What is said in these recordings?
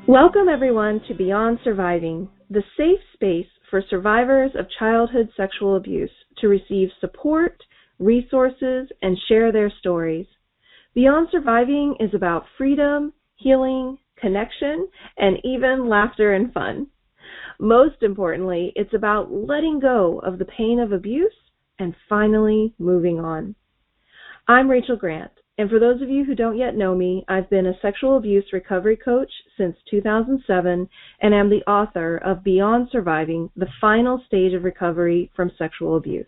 Welcome, everyone, to Beyond Surviving, the safe space for survivors of childhood sexual abuse to receive support, resources, and share their stories. Beyond Surviving is about freedom, healing, connection, and even laughter and fun. Most importantly, it's about letting go of the pain of abuse and finally moving on. I'm Rachel Grant. And for those of you who don't yet know me, I've been a sexual abuse recovery coach since 2007 and am the author of Beyond Surviving, the final stage of recovery from sexual abuse.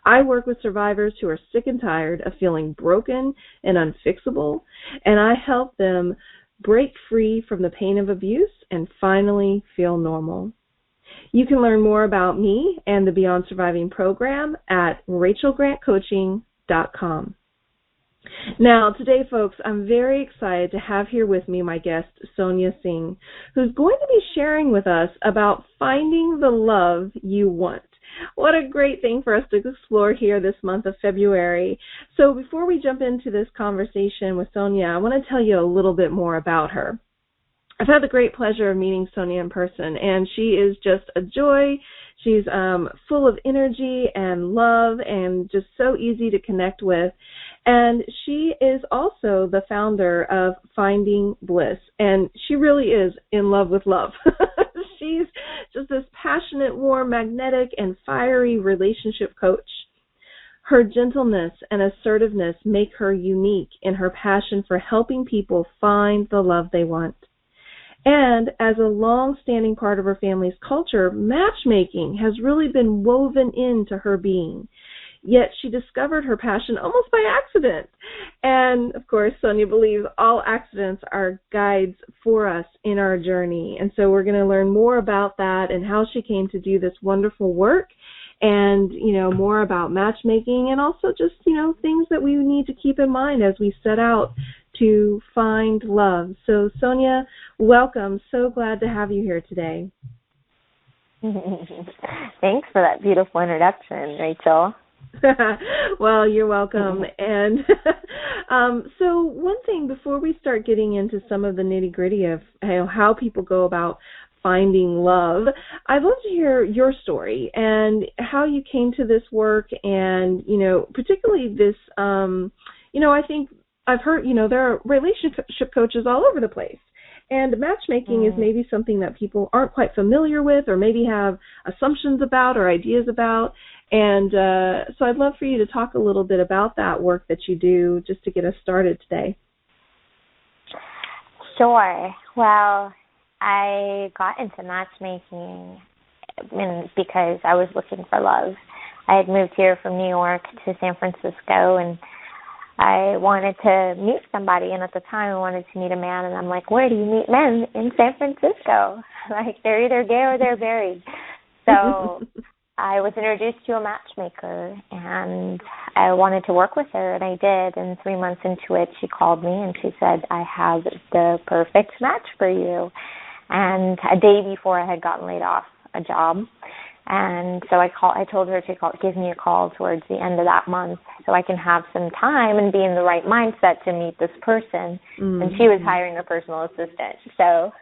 I work with survivors who are sick and tired of feeling broken and unfixable, and I help them break free from the pain of abuse and finally feel normal. You can learn more about me and the Beyond Surviving program at rachelgrantcoaching.com. Now, today, folks, I'm very excited to have here with me my guest, Sonia Singh, who's going to be sharing with us about finding the love you want. What a great thing for us to explore here this month of February. So before we jump into this conversation with Sonia, I want to tell you a little bit more about her. I've had the great pleasure of meeting Sonia in person, and she is just a joy. She's full of energy and love and just so easy to connect with. And she is also the founder of Finding Bliss, and she really is in love with love. She's just this passionate, warm, magnetic, and fiery relationship coach. Her gentleness and assertiveness make her unique in her passion for helping people find the love they want. And as a long-standing part of her family's culture, matchmaking has really been woven into her being. Yet she discovered her passion almost by accident. And, of course, Sonia believes all accidents are guides for us in our journey. And so we're going to learn more about that and how she came to do this wonderful work and, more about matchmaking and also just, things that we need to keep in mind as we set out to find love. So, Sonia, welcome. So glad to have you here today. Thanks for that beautiful introduction, Rachel. Well, you're welcome. And so one thing before we start getting into some of the nitty-gritty of how people go about finding love, I'd love to hear your story and how you came to this work and, particularly this, I think I've heard, there are relationship coaches all over the place. And matchmaking is maybe something that people aren't quite familiar with or maybe have assumptions about or ideas about. And so I'd love for you to talk a little bit about that work that you do just to get us started today. Sure. Well, I got into matchmaking because I was looking for love. I had moved here from New York to San Francisco, and I wanted to meet somebody, and at the time I wanted to meet a man, and I'm like, where do you meet men? In San Francisco. Like, they're either gay or they're married. So I was introduced to a matchmaker, and I wanted to work with her, and I did. And 3 months into it, she called me, and she said, I have the perfect match for you. And a day before, I had gotten laid off a job. And so I told her to give me a call towards the end of that month so I can have some time and be in the right mindset to meet this person. Mm-hmm. And she was hiring a personal assistant. So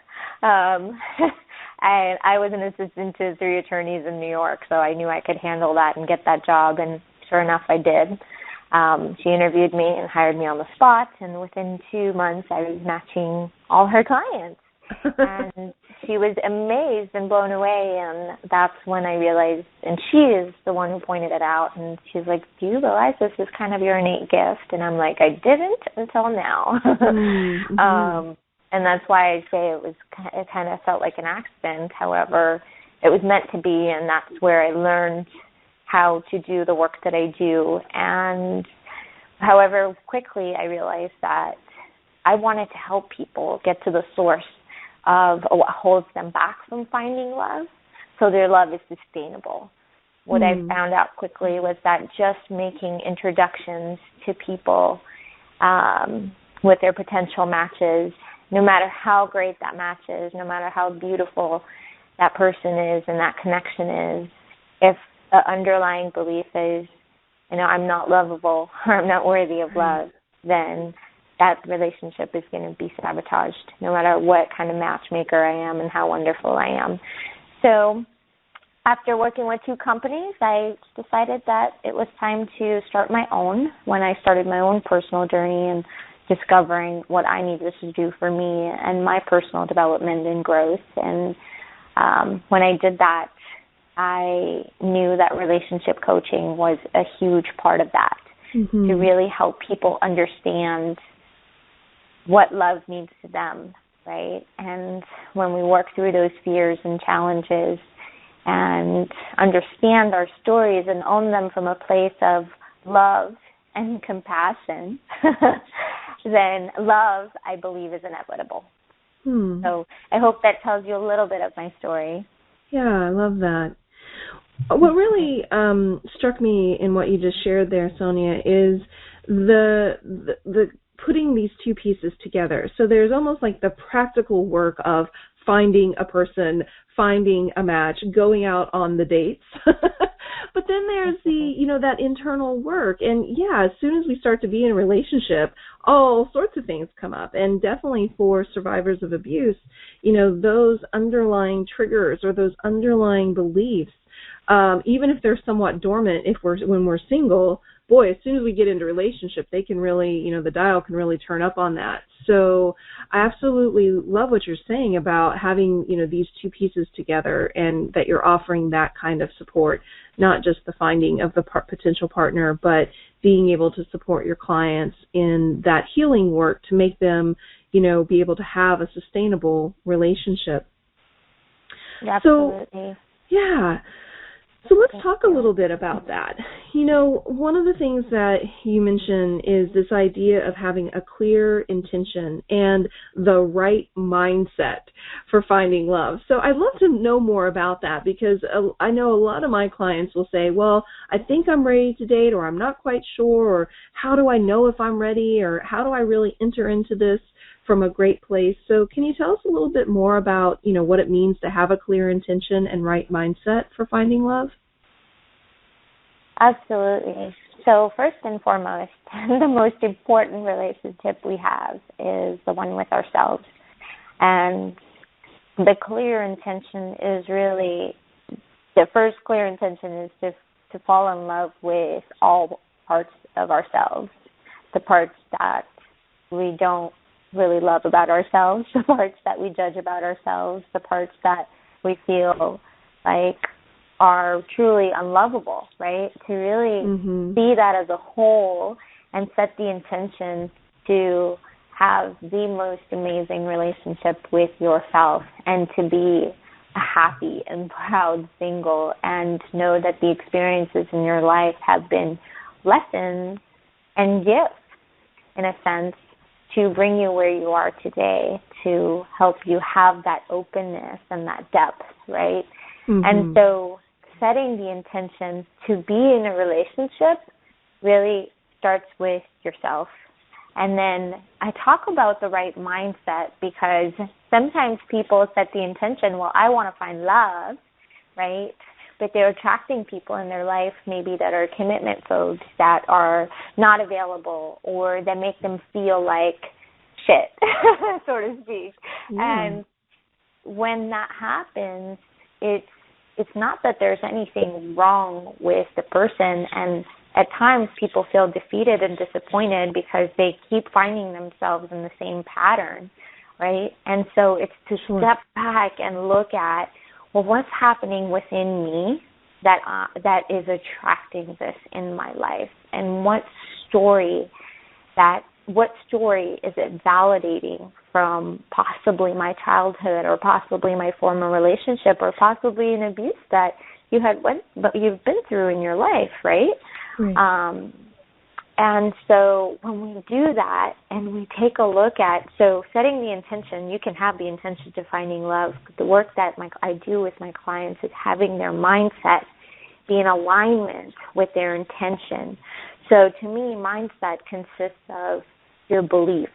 I was an assistant to 3 attorneys in New York, so I knew I could handle that and get that job. And sure enough, I did. She interviewed me and hired me on the spot. And within 2 months, I was matching all her clients. And she was amazed and blown away, and that's when I realized, and she is the one who pointed it out, and she's like, do you realize this is kind of your innate gift? And I'm like, I didn't until now. Mm-hmm. And that's why I say it kind of felt like an accident. However, it was meant to be, and that's where I learned how to do the work that I do. And however, quickly I realized that I wanted to help people get to the source of what holds them back from finding love, so their love is sustainable. What I found out quickly was that just making introductions to people with their potential matches, no matter how great that match is, no matter how beautiful that person is and that connection is, if the underlying belief is, I'm not lovable or I'm not worthy of love, then that relationship is going to be sabotaged, no matter what kind of matchmaker I am and how wonderful I am. So after working with 2 companies, I decided that it was time to start my own when I started my own personal journey and discovering what I needed to do for me and my personal development and growth. And when I did that, I knew that relationship coaching was a huge part of that, to really help people understand what love means to them, right? And when we work through those fears and challenges and understand our stories and own them from a place of love and compassion, then love, I believe, is inevitable. So I hope that tells you a little bit of my story. Yeah, I love that. What really struck me in what you just shared there, Sonia, is the putting these 2 pieces together. So there's almost like the practical work of finding a person, finding a match, going out on the dates. But then there's that internal work. And yeah, as soon as we start to be in a relationship, all sorts of things come up. And definitely for survivors of abuse, those underlying triggers or those underlying beliefs, even if they're somewhat dormant, when we're single, boy, as soon as we get into a relationship, they can really, the dial can really turn up on that. So I absolutely love what you're saying about having, these 2 pieces together, and that you're offering that kind of support, not just the finding of the potential partner, but being able to support your clients in that healing work to make them, be able to have a sustainable relationship. Absolutely. So, yeah. So let's talk a little bit about that. One of the things that you mentioned is this idea of having a clear intention and the right mindset for finding love. So I'd love to know more about that, because I know a lot of my clients will say, well, I think I'm ready to date, or I'm not quite sure, or how do I know if I'm ready, or how do I really enter into this from a great place? So can you tell us a little bit more about, what it means to have a clear intention and right mindset for finding love? Absolutely. So first and foremost, the most important relationship we have is the one with ourselves. And the clear intention is really, the first clear intention is to fall in love with all parts of ourselves, the parts that we don't really love about ourselves, the parts that we judge about ourselves, the parts that we feel like are truly unlovable, right? To really see that as a whole and set the intention to have the most amazing relationship with yourself, and to be a happy and proud single, and know that the experiences in your life have been lessons and gifts, in a sense, to bring you where you are today, to help you have that openness and that depth, right? And so setting the intention to be in a relationship really starts with yourself. And then I talk about the right mindset, because sometimes people set the intention, well, I want to find love, right? But they're attracting people in their life maybe that are commitment phobes, that are not available, or that make them feel like shit, so to speak. And when that happens, it's not that there's anything wrong with the person, and at times people feel defeated and disappointed because they keep finding themselves in the same pattern, right? And so it's to step back and look at, well, what's happening within me that is attracting this in my life, and what story is it validating from possibly my childhood, or possibly my former relationship, or possibly an abuse that you've been through in your life, right? And so when we do that and we take a look at, so setting the intention, you can have the intention to finding love. The work that I do with my clients is having their mindset be in alignment with their intention. So to me, mindset consists of your beliefs,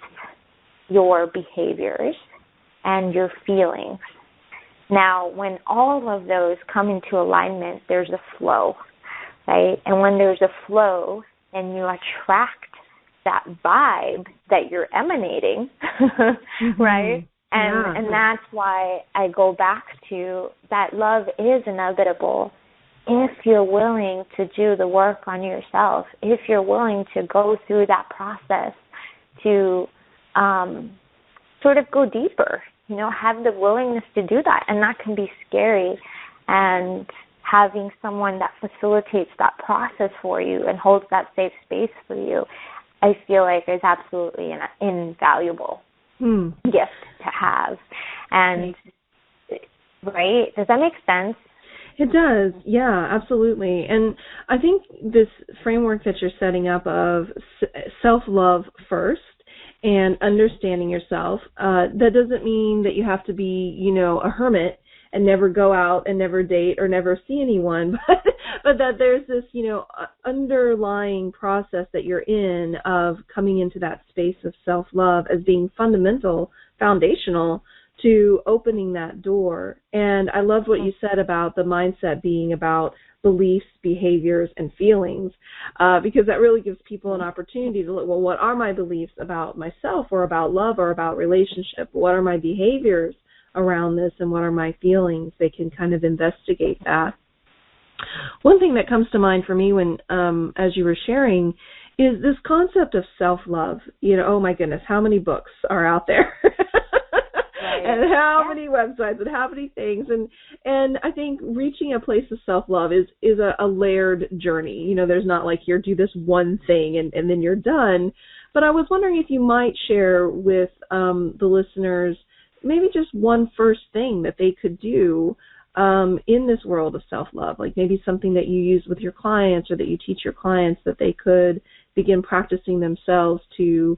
your behaviors, and your feelings. Now, when all of those come into alignment, there's a flow, right? And when there's a flow, then you attract that vibe that you're emanating, right? And that's why I go back to that love is inevitable if you're willing to do the work on yourself, if you're willing to go through that process to sort of go deeper, have the willingness to do that. And that can be scary. And having someone that facilitates that process for you and holds that safe space for you, I feel like is absolutely an invaluable gift to have. And, right? Does that make sense? It does. Yeah, absolutely. And I think this framework that you're setting up of self-love first and understanding yourself, that doesn't mean that you have to be, a hermit and never go out and never date or never see anyone, but that there's this, underlying process that you're in of coming into that space of self-love as being fundamental, foundational to opening that door. And I loved what you said about the mindset being about beliefs, behaviors, and feelings, because that really gives people an opportunity to look, well, what are my beliefs about myself or about love or about relationship? What are my behaviors around this and what are my feelings? They can kind of investigate that. One thing that comes to mind for me when, as you were sharing, is this concept of self-love. Oh my goodness, how many books are out there? And how many websites and how many things. And I think reaching a place of self-love is a layered journey. There's not like you do this one thing and then you're done. But I was wondering if you might share with the listeners maybe just one first thing that they could do in this world of self-love, like maybe something that you use with your clients or that you teach your clients that they could begin practicing themselves to,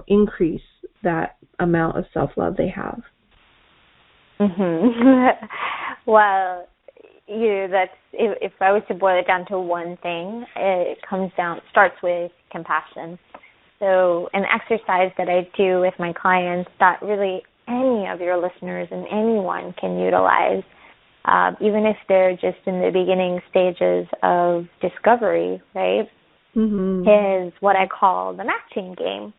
increase that amount of self-love they have. Well, that's if I was to boil it down to one thing, it starts with compassion. So an exercise that I do with my clients that really any of your listeners and anyone can utilize, even if they're just in the beginning stages of discovery, right, is what I call the matching game.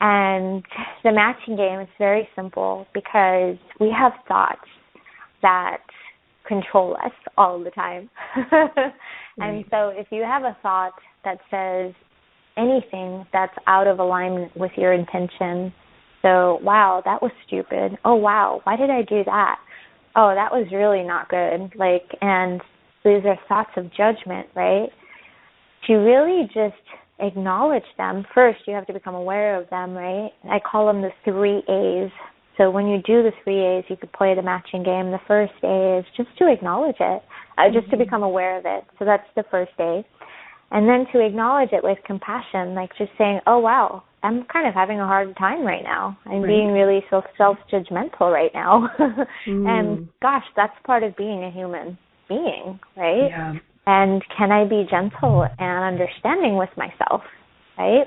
And the matching game is very simple because we have thoughts that control us all the time. And so if you have a thought that says anything that's out of alignment with your intention, so, wow, that was stupid. Oh, wow, why did I do that? Oh, that was really not good. And these are thoughts of judgment, right? To really just acknowledge them, first you have to become aware of them, right? I call them the 3 A's. So when you do the 3 A's, you could play the matching game. The first A is just to acknowledge it, just to become aware of it. So that's the first A. And then to acknowledge it with compassion, like just saying, oh, wow, I'm kind of having a hard time right now. I'm being really self-judgmental right now. And gosh, that's part of being a human being, right? Yeah. And can I be gentle and understanding with myself, right?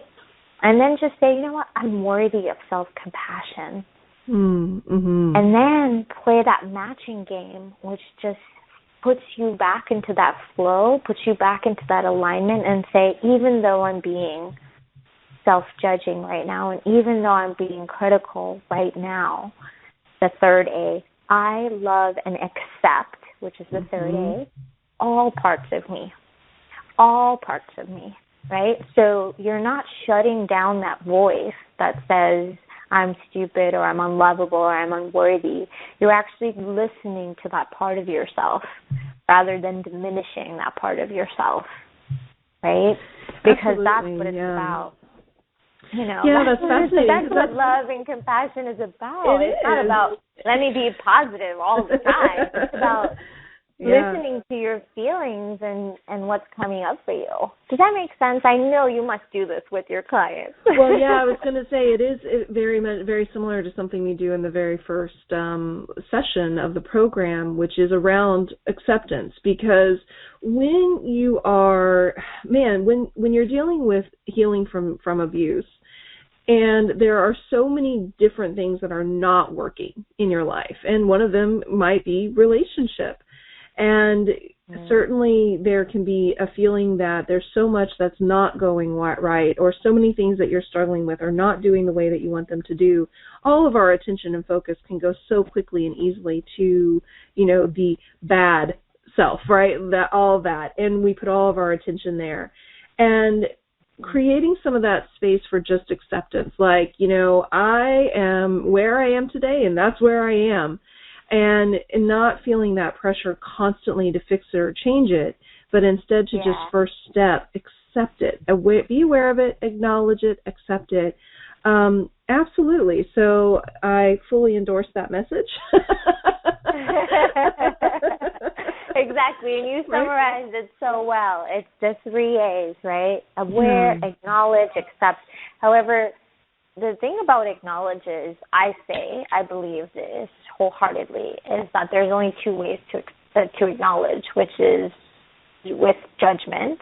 And then just say, you know what, I'm worthy of self-compassion. And then play that matching game, which just puts you back into that flow, puts you back into that alignment and say, even though I'm being self-judging right now and even though I'm being critical right now, the third A, I love and accept, which is the third A, all parts of me, right? So you're not shutting down that voice that says, I'm stupid or I'm unlovable or I'm unworthy. You're actually listening to that part of yourself rather than diminishing that part of yourself, right? Because that's what it's about. That's fascinating. That's what love and compassion is about. It's not about, let me be positive all the time. It's about listening to your feelings and what's coming up for you. Does that make sense? I know you must do this with your clients. Well, I was going to say it is very similar to something we do in the very first session of the program, which is around acceptance. Because when you are, when you're dealing with healing from abuse, and there are so many different things that are not working in your life, and one of them might be relationship. And certainly there can be a feeling that there's so much that's not going right, or so many things that you're struggling with or not doing the way that you want them to do. All of our attention and focus can go so quickly and easily to, the bad self, right? All of that. And we put all of our attention there. And creating some of that space for just acceptance, like, I am where I am today and that's where I am. And not feeling that pressure constantly to fix it or change it, but instead to just first step, accept it, be aware of it, acknowledge it, accept it. Absolutely. So I fully endorse that message. Exactly. And you summarized it so well. It's the 3 A's, right? Aware, acknowledge, accept. However, the thing about acknowledge is, I believe this wholeheartedly, is that there's only 2 ways to acknowledge, which is with judgment,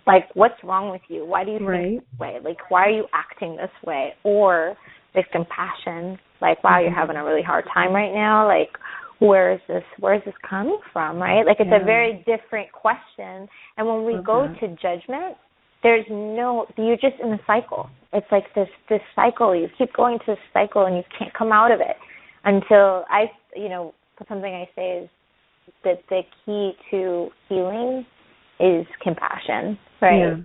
like, what's wrong with you? Why do you think this way? Like, why are you acting this way? Or with compassion, like, wow, you're having a really hard time right now. Like, where is this coming from, right? Like, it's a very different question. And when we go to judgment, you're just in a cycle. It's like this cycle. You keep going to this cycle and you can't come out of it until something I say is that the key to healing is compassion, right? Yeah.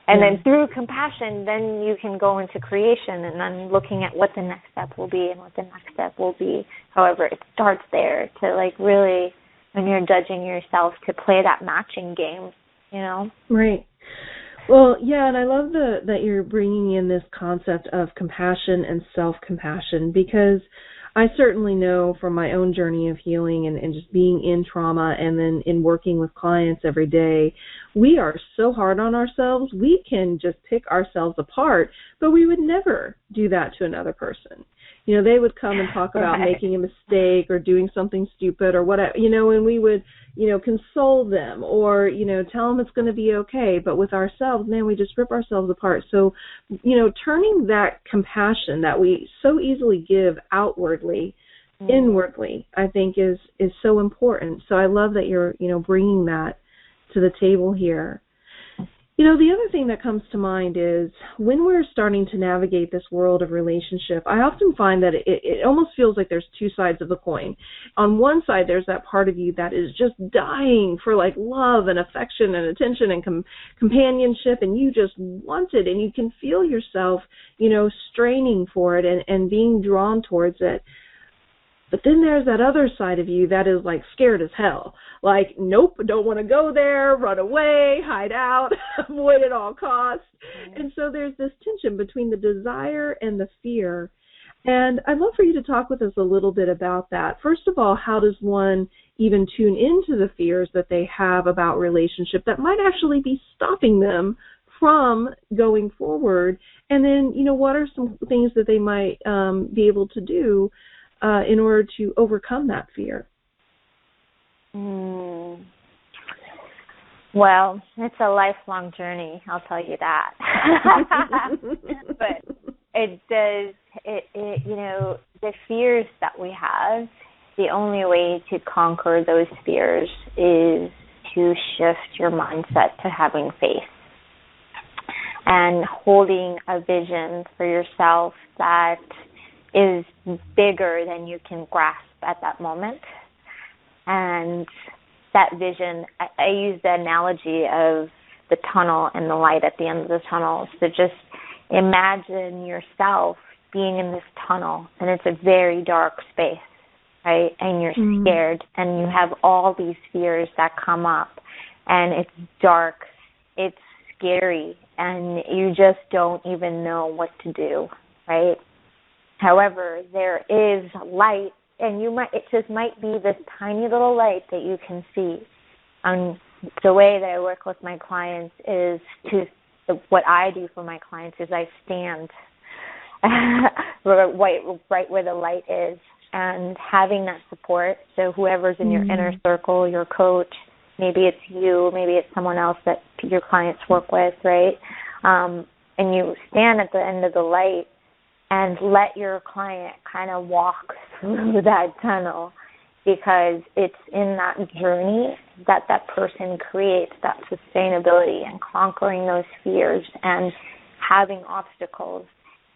And then through compassion, then you can go into creation and then looking at what the next step will be and what the next step will be. However, it starts there to, like, really, when you're judging yourself, to play that matching game, Right. Well, yeah, and I love that you're bringing in this concept of compassion and self-compassion, because I certainly know from my own journey of healing and just being in trauma and then in working with clients every day, we are so hard on ourselves. We can just pick ourselves apart, but we would never do that to another person. They would come and talk about making a mistake or doing something stupid or whatever, and we would, console them or, tell them it's going to be okay. But with ourselves, man, we just rip ourselves apart. So, turning that compassion that we so easily give outwardly, inwardly, I think is so important. So I love that you're, bringing that to the table here. The other thing that comes to mind is when we're starting to navigate this world of relationship, I often find that it almost feels like there's 2 sides of the coin. On one side, there's that part of you that is just dying for, like, love and affection and attention and companionship, and you just want it, and you can feel yourself, straining for it and being drawn towards it. But then there's that other side of you that is, like, scared as hell. Like, nope, don't want to go there, run away, hide out, avoid at all costs. And so there's this tension between the desire and the fear. And I'd love for you to talk with us a little bit about that. First of all, how does one even tune into the fears that they have about relationship that might actually be stopping them from going forward? And then, what are some things that they might be able to do in order to overcome that fear? Well, it's a lifelong journey, I'll tell you that. But it does, the fears that we have, the only way to conquer those fears is to shift your mindset to having faith and holding a vision for yourself that is bigger than you can grasp at that moment. And that vision, I use the analogy of the tunnel and the light at the end of the tunnel. So just imagine yourself being in this tunnel, and it's a very dark space, right? And you're scared, and you have all these fears that come up, and it's dark, it's scary, and you just don't even know what to do, right? However, there is light, and it just might be this tiny little light that you can see. The way that I work with my clients is what I do for my clients is I stand right where the light is, and having that support. So whoever's in your inner circle, your coach, maybe it's you, maybe it's someone else that your clients work with, right? And you stand at the end of the light, and let your client kind of walk through that tunnel because it's in that journey that that person creates that sustainability and conquering those fears and having obstacles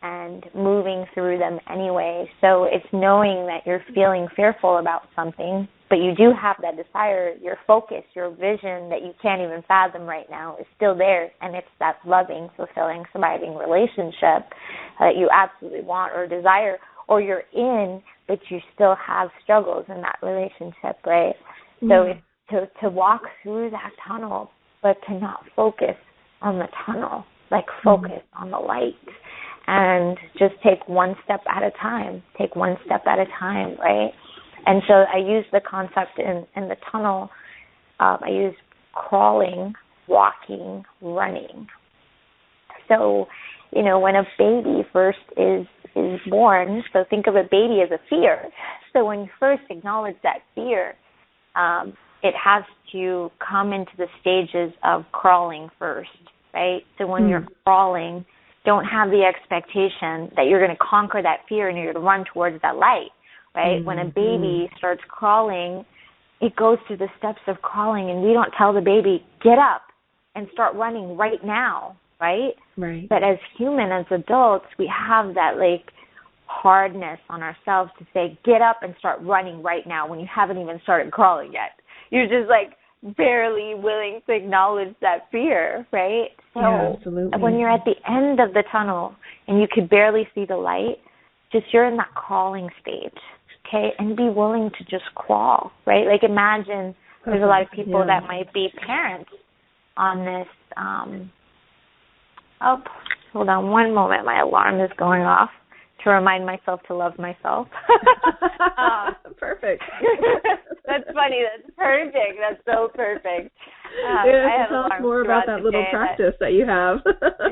and moving through them anyway. So it's knowing that you're feeling fearful about something, but you do have that desire, your focus, your vision that you can't even fathom right now is still there, and it's that loving, fulfilling, surviving relationship that you absolutely want or desire, or you're in, but you still have struggles in that relationship, right? Mm-hmm. So it's to walk through that tunnel, but to not focus on the tunnel, like focus on the light. And just take one step at a time. Take one step at a time, right? And so I use the concept in the tunnel. I use crawling, walking, running. So, when a baby first is born, so think of a baby as a fear. So when you first acknowledge that fear, it has to come into the stages of crawling first, right? So when you're crawling, don't have the expectation that you're going to conquer that fear and you're going to run towards that light, right? When a baby starts crawling, it goes through the steps of crawling, and we don't tell the baby, get up and start running right now, right? Right. But as as adults, we have that, hardness on ourselves to say, get up and start running right now when you haven't even started crawling yet. You're just, barely willing to acknowledge that fear, right? So yeah, absolutely. When you're at the end of the tunnel and you could barely see the light, you're in that crawling stage, okay? And be willing to just crawl, right? Imagine there's a lot of people that might be parents on this. Hold on one moment. My alarm is going off to remind myself to love myself. Perfect. That's funny. That's perfect. That's so perfect. Tell us more about that little practice that you have.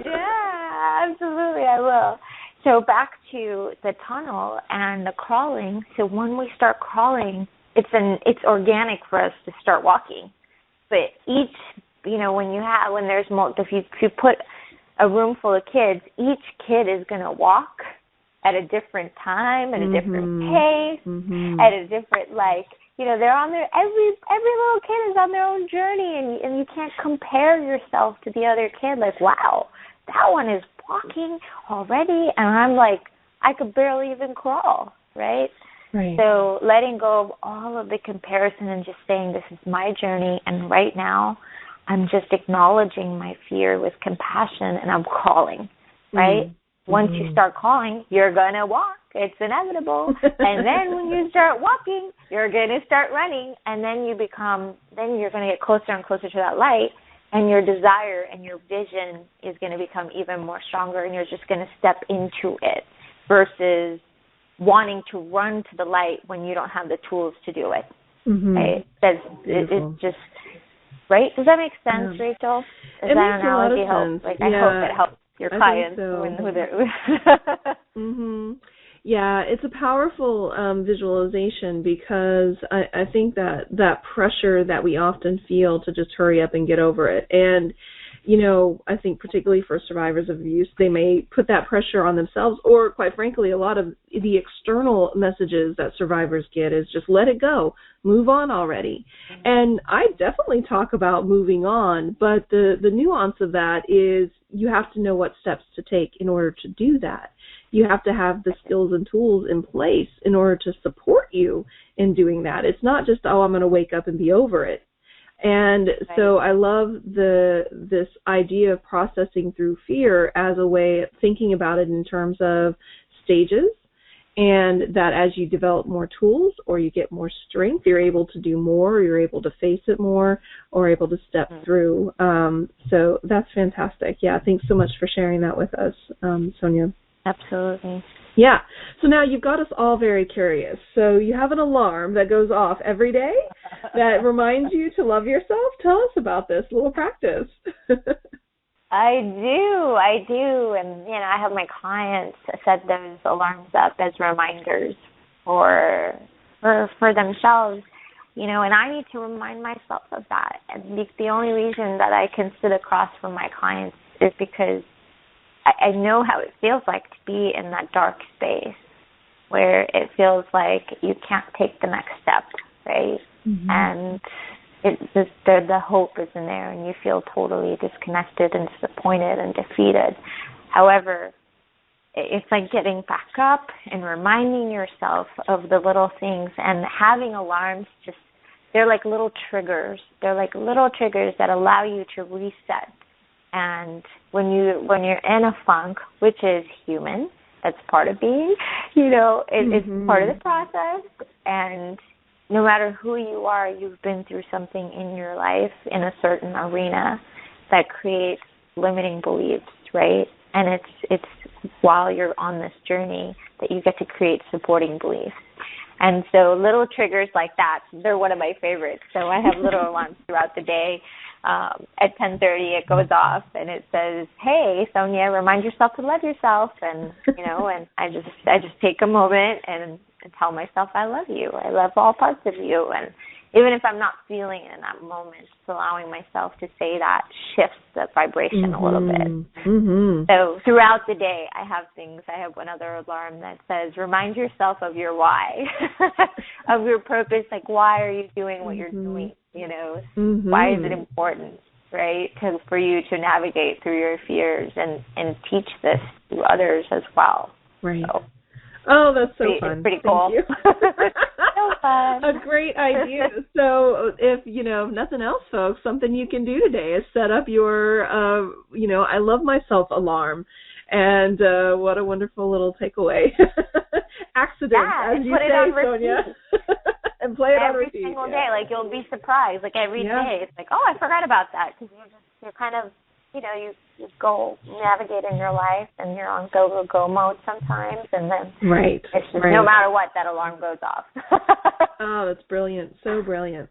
Yeah, absolutely. I will. So back to the tunnel and the crawling. So when we start crawling, it's organic for us to start walking. But each, if you put a room full of kids, each kid is going to walk at a different time, at a different pace, at a different, they're on their, every little kid is on their own journey, and you can't compare yourself to the other kid, wow, that one is walking already, and I'm I could barely even crawl, right? Right. So letting go of all of the comparison and just saying, this is my journey, and right now I'm just acknowledging my fear with compassion, and I'm crawling, right? Once you start crawling, you're going to walk. It's inevitable. And then when you start walking, you're going to start running, and then you're going to get closer and closer to that light, and your desire and your vision is going to become even more stronger, and you're just going to step into it versus wanting to run to the light when you don't have the tools to do it. Right? It's just, right? Does that make sense, Rachel? It makes a lot of sense. I hope it helps your clients. Yeah, it's a powerful visualization, because I think that pressure that we often feel to just hurry up and get over it. And, I think particularly for survivors of abuse, they may put that pressure on themselves, or quite frankly, a lot of the external messages that survivors get is just let it go, move on already. And I definitely talk about moving on, but the nuance of that is you have to know what steps to take in order to do that. You have to have the skills and tools in place in order to support you in doing that. It's not just, I'm going to wake up and be over it. And so I love this idea of processing through fear as a way of thinking about it in terms of stages, and that as you develop more tools or you get more strength, you're able to do more, or you're able to face it more, or able to step through. So that's fantastic. Yeah, thanks so much for sharing that with us, Sonia. Absolutely. Yeah. So now you've got us all very curious. So you have an alarm that goes off every day that reminds you to love yourself. Tell us about this little practice. I do. And, I have my clients set those alarms up as reminders for themselves, and I need to remind myself of that. And the only reason that I can sit across from my clients is because I know how it feels like to be in that dark space. where it feels like you can't take the next step, right? Mm-hmm. And the hope isn't there, and you feel totally disconnected and disappointed and defeated. However, it's like getting back up and reminding yourself of the little things, and having alarms, they're like little triggers. They're like little triggers that allow you to reset. And when you're in a funk, which is human, that's part of being, it's part of the process. And no matter who you are, you've been through something in your life in a certain arena that creates limiting beliefs, right? And it's while you're on this journey that you get to create supporting beliefs. And so little triggers like that, they're one of my favorites. So I have little alarms throughout the day. At 10:30, it goes off, and it says, "Hey, Sonia, remind yourself to love yourself." And and I just take a moment and tell myself I love you. I love all parts of you. And even if I'm not feeling it in that moment, just allowing myself to say that shifts the vibration a little bit. Mm-hmm. So throughout the day, I have one other alarm that says, remind yourself of your why, of your purpose. Like, why are you doing what you're doing? Why is it important, right, for you to navigate through your fears and teach this to others as well. Right. So, oh, that's so fun. It's pretty cool. Thank you. So fun. A great idea. So if, nothing else, folks, something you can do today is set up your, I love myself alarm. And what a wonderful little takeaway. Accident, as you say, Sonia. And play it on repeat. Every single day. Like, you'll be surprised. Like, every day. It's like, oh, I forgot about that. Because you're kind of, you go navigate in your life, and you're on go mode sometimes, and then it's just no matter what, that alarm goes off. Oh, that's brilliant. So brilliant.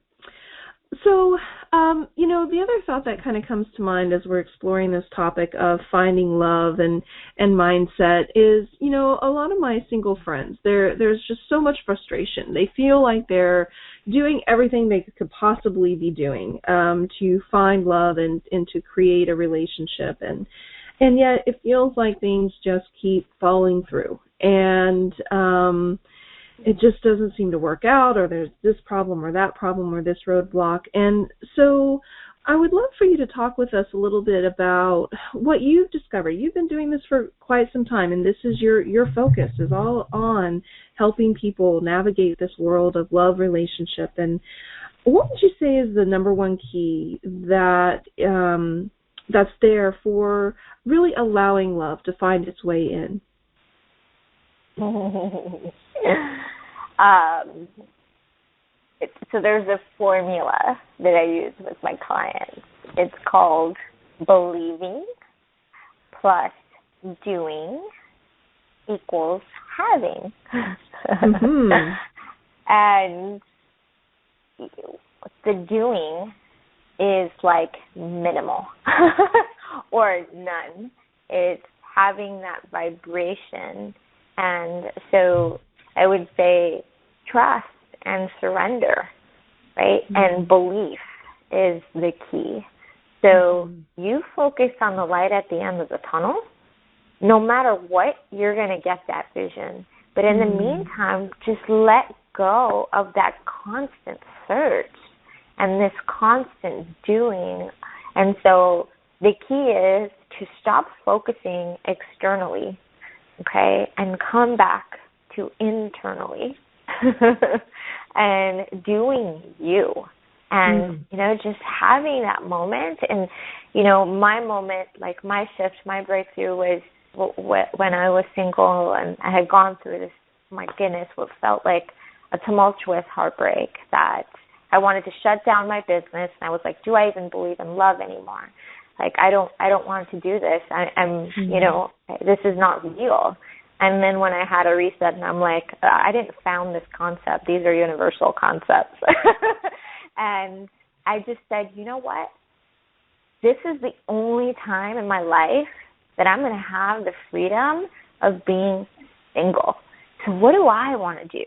So, the other thought that kind of comes to mind as we're exploring this topic of finding love and mindset is, a lot of my single friends, there's just so much frustration. They feel like they're doing everything they could possibly be doing to find love and to create a relationship. And yet it feels like things just keep falling through. And it just doesn't seem to work out, or there's this problem or that problem or this roadblock. And so I would love for you to talk with us a little bit about what you've discovered. You've been doing this for quite some time, and this is your focus is all on helping people navigate this world of love, relationship. And what would you say is the number one key that that's there for really allowing love to find its way in? So there's a formula that I use with my clients. It's called believing plus doing equals having. Mm-hmm. And the doing is like minimal or none. It's having that vibration. And so I would say trust and surrender, right? Mm-hmm. And belief is the key. So you focus on the light at the end of the tunnel. No matter what, you're going to get that vision. But in the meantime, just let go of that constant search and this constant doing. And so the key is to stop focusing externally, okay, and come back to internally and doing you. And, just having that moment. And, my moment, like my shift, my breakthrough was when I was single and I had gone through this, my goodness, what felt like a tumultuous heartbreak, that I wanted to shut down my business. And I was like, do I even believe in love anymore? Like, I don't want to do this. I'm this is not real. And then when I had a reset, and I'm like, I didn't found this concept. These are universal concepts. And I just said, you know what? This is the only time in my life that I'm going to have the freedom of being single. So what do I want to do?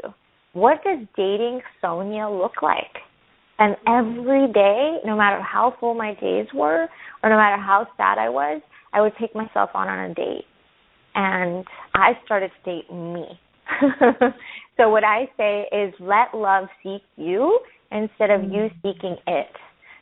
What does dating Sonia look like? And every day, no matter how full my days were, or no matter how sad I was, I would take myself on a date. And I started to date me. So what I say is let love seek you instead of you seeking it.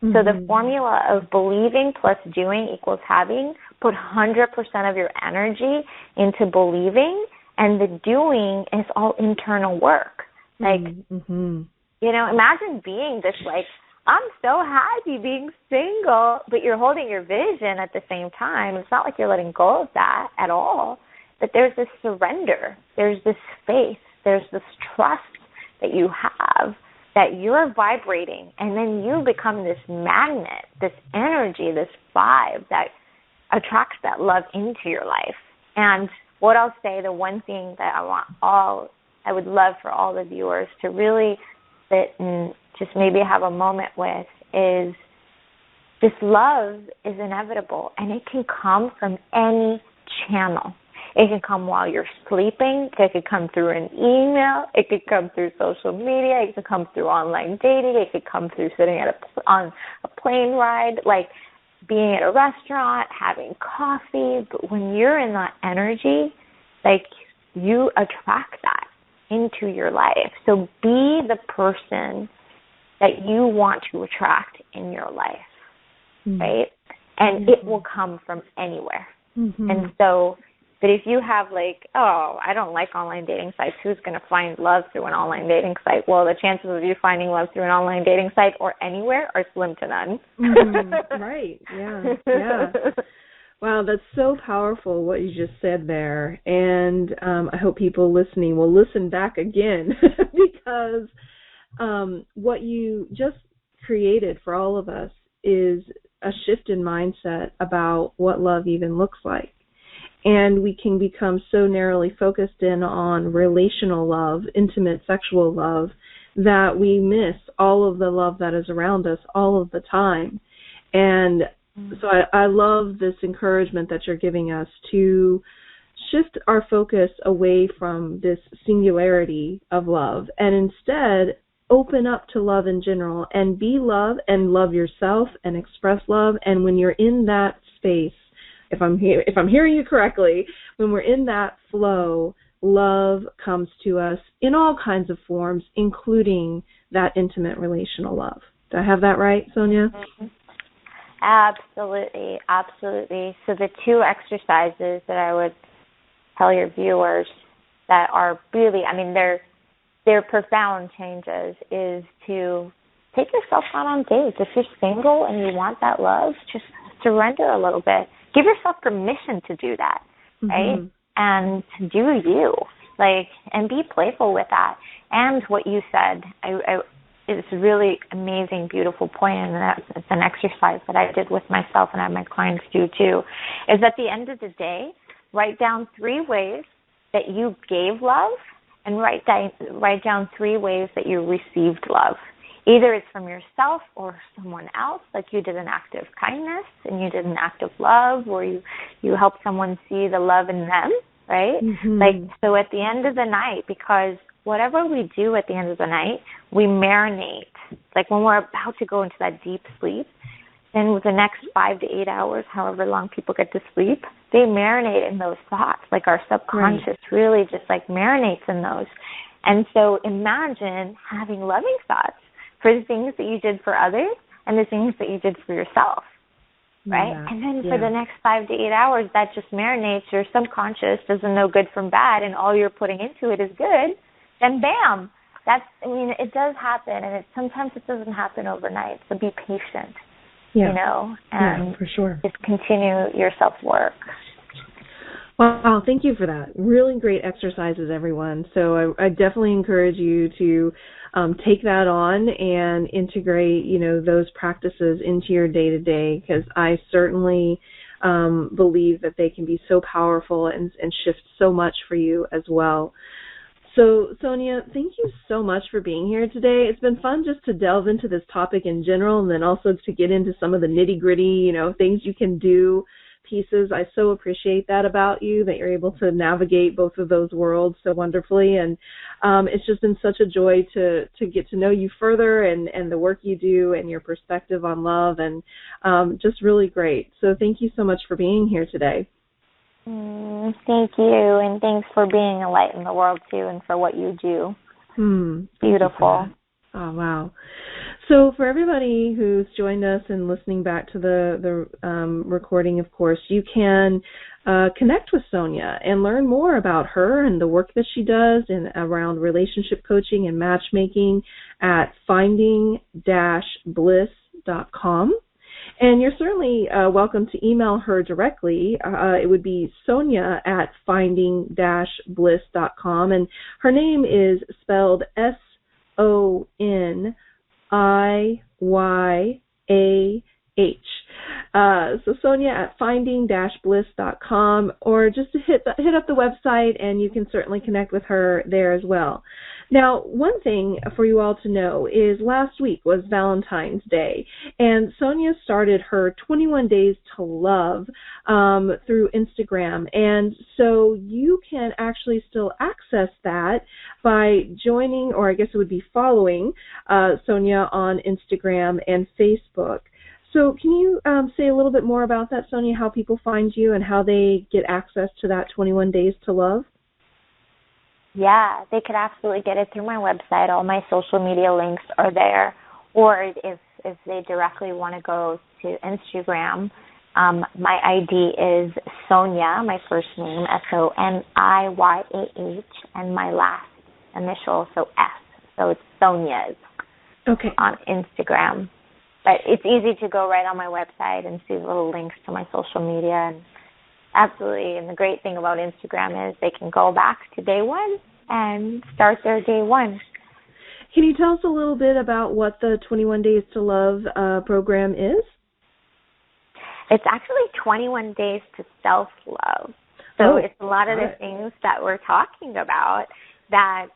So the formula of believing plus doing equals having, put 100% of your energy into believing, and the doing is all internal work. Like, you know, imagine being this, like, I'm so happy being single, but you're holding your vision at the same time. It's not like you're letting go of that at all, but there's this surrender. There's this faith. There's this trust that you have, that you're vibrating, and then you become this magnet, this energy, this vibe that attracts that love into your life. And what I'll say, the one thing that I would love for all the viewers to really sit and just maybe have a moment with is this love is inevitable, and it can come from any channel. It can come while you're sleeping. It could come through an email. It could come through social media. It could come through online dating. It could come through sitting on a plane ride, like being at a restaurant, having coffee. But when you're in that energy, like, you attract that into your life. So be the person that you want to attract in your life, right? And it will come from anywhere. And so, but if you have like, oh, I don't like online dating sites, who's going to find love through an online dating site? Well, the chances of you finding love through an online dating site or anywhere are slim to none. Right, yeah. Wow, that's so powerful what you just said there. And I hope people listening will listen back again because what you just created for all of us is a shift in mindset about what love even looks like. And we can become so narrowly focused in on relational love, intimate sexual love, that we miss all of the love that is around us all of the time. And so I love this encouragement that you're giving us to shift our focus away from this singularity of love and instead open up to love in general and be love and love yourself and express love. And when you're in that space, if I'm hearing you correctly, when we're in that flow, love comes to us in all kinds of forms, including that intimate relational love. Do I have that right, Sonia? Absolutely, absolutely. So the two exercises that I would tell your viewers that are really, I mean, they're profound changes is to take yourself out on dates. If you're single and you want that love, just surrender a little bit. Give yourself permission to do that, right? And to do you, like, and be playful with that. And what you said, it's a really amazing, beautiful point, and it's an exercise that I did with myself and I have my clients do too, is at the end of the day, write down 3 ways that you gave love and write down 3 ways that you received love. Either it's from yourself or someone else, like you did an act of kindness and you did an act of love, or you helped someone see the love in them, right? Like, so at the end of the night, because whatever we do at the end of the night, we marinate. Like when we're about to go into that deep sleep, then with the next 5 to 8 hours, however long people get to sleep, they marinate in those thoughts. Like our subconscious really just like marinates in those. And so imagine having loving thoughts for the things that you did for others and the things that you did for yourself, right? And then for the next 5 to 8 hours, that just marinates. Your subconscious doesn't know good from bad, and all you're putting into it is good. Then bam, it does happen, and sometimes it doesn't happen overnight. So be patient, you know, and for sure. Just continue your self-work. Wow, thank you for that. Really great exercises, everyone. So I definitely encourage you to take that on and integrate, those practices into your day-to-day, because I certainly believe that they can be so powerful and shift so much for you as well. So, Sonia, thank you so much for being here today. It's been fun just to delve into this topic in general and then also to get into some of the nitty-gritty, things you can do, pieces. I so appreciate that about you, that you're able to navigate both of those worlds so wonderfully. And it's just been such a joy to get to know you further and the work you do and your perspective on love, and just really great. So thank you so much for being here today. Thank you, and thanks for being a light in the world, too, and for what you do. Beautiful. Oh, wow. So for everybody who's joined us and listening back to the recording, of course, you can connect with Sonia and learn more about her and the work that she does in around relationship coaching and matchmaking at finding-bliss.com. And you're certainly welcome to email her directly. It would be Sonia at finding-bliss.com. And her name is spelled SONIYAH. So Sonia at finding-bliss.com, or just to hit up the website, and you can certainly connect with her there as well. Now, one thing for you all to know is last week was Valentine's Day, and Sonia started her 21 Days to Love through Instagram, and so you can actually still access that by joining, or I guess it would be following, Sonia on Instagram and Facebook. So can you say a little bit more about that, Sonia, how people find you and how they get access to that 21 Days to Love? Yeah, they could absolutely get it through my website. All my social media links are there. Or if they directly want to go to Instagram, my ID is Sonia, my first name, SONIYAH, and my last initial, so S. So it's Sonia's on Instagram. But it's easy to go right on my website and see little links to my social media. And absolutely. And the great thing about Instagram is they can go back to day one and start their day one. Can you tell us a little bit about what the 21 Days to Love program is? It's actually 21 Days to Self-Love. So it's a lot of the things that we're talking about that,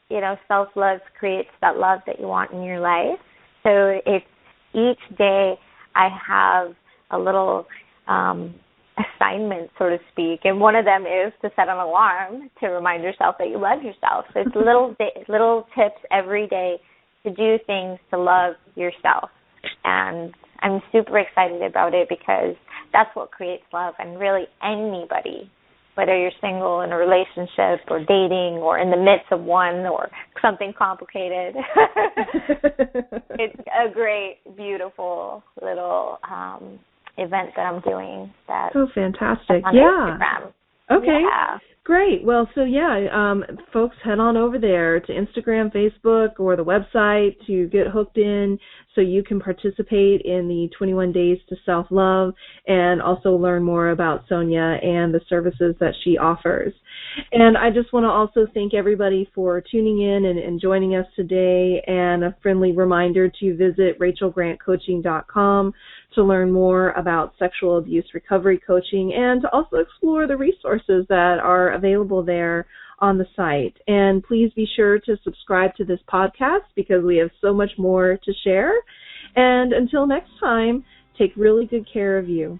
you know, self-love creates that love that you want in your life. So it's each day I have a little assignment, so to speak, and one of them is to set an alarm to remind yourself that you love yourself. So it's little tips every day to do things to love yourself. And I'm super excited about it because that's what creates love. And really anybody, whether you're single, in a relationship, or dating, or in the midst of one, or something complicated. It's a great, beautiful little event that I'm doing. Fantastic. On Instagram. Okay. Yeah. Great. Well, so folks, head on over there to Instagram, Facebook, or the website to get hooked in so you can participate in the 21 Days to Self-Love and also learn more about Sonia and the services that she offers. And I just want to also thank everybody for tuning in and joining us today, and a friendly reminder to visit rachelgrantcoaching.com to learn more about sexual abuse recovery coaching and to also explore the resources that are available there on the site. And please be sure to subscribe to this podcast because we have so much more to share. And until next time, take really good care of you.